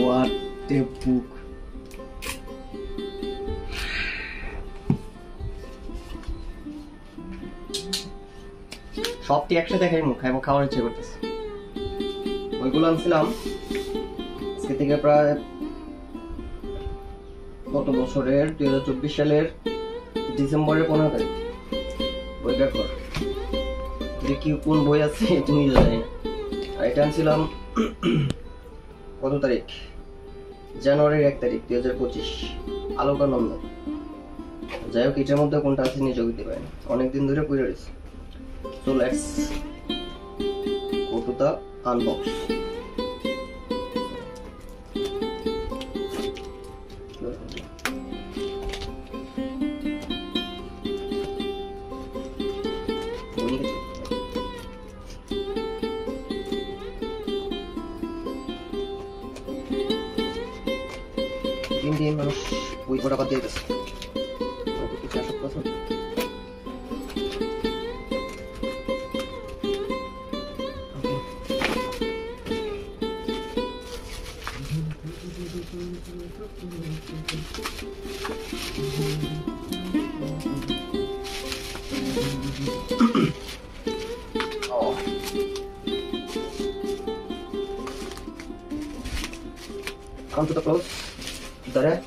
What a book. সবটি একসাথে খাওয়ার ইচ্ছে করতেছে। ওইগুলো আনছিলাম আজকে থেকে প্রায় কত বছরের 2024 সালের ডিসেম্বরের 15 তারিখ। বইটার পর দেখি কোন বই আছে তুমি জানি না। আর এটা আনছিলাম কত তারিখ, জানুয়ারির 1 তারিখ 2025, আলোকানন্দ। যাই হোক, এটার মধ্যে কোনটা আছে নিজেও দিতে পারি না, অনেকদিন ধরে পড়ে রয়েছে। So let's go to the unbox. দিন মানুষ বই পড়া বাদ দিয়ে গেছে। Come to the close. There.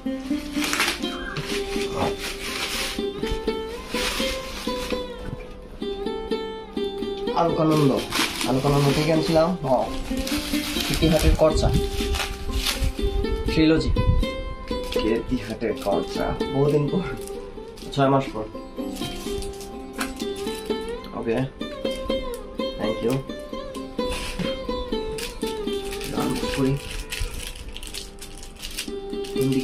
Alokananda থেকে আনছিলাম কীর্তিহাটের করচা ট্রিলজি। কীর্তিহাটের করচা বহুদিন পর, 6 মাস পর। ওকে, থ্যাংক ইউ। করি হিন্দি।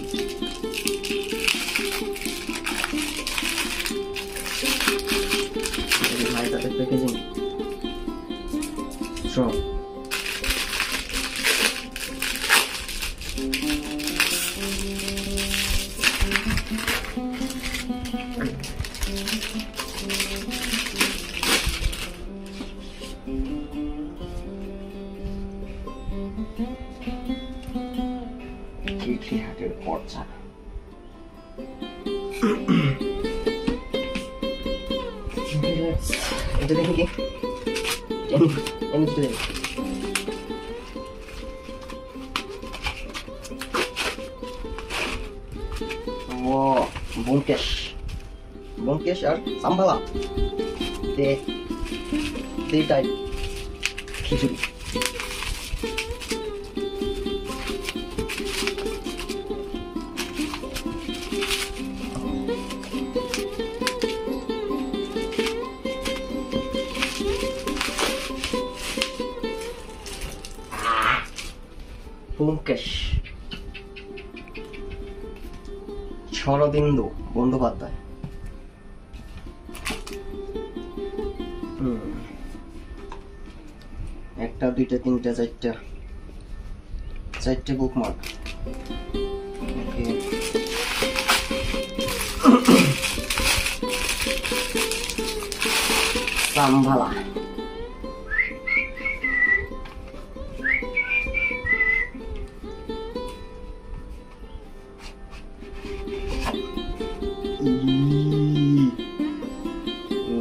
ভাই তাদের প্যাকেজিং শোনো। কীর্তিহাটের করচা। এটা দেখি কি বোমকেশ আর সাম্বালা টাইপ খিচুড়ি। ব্যোমকেশ শরদিন্দু বন্দ্যোপাধ্যায়। একটা, দুইটা, তিনটা, চারটে bookmark. Shambhala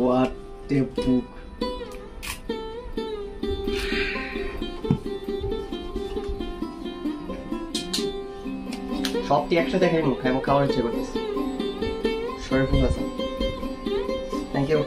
What a book. সবটি একসাথে খাওয়ার ইচ্ছে করতেছে। Shariful Hasan, thank you.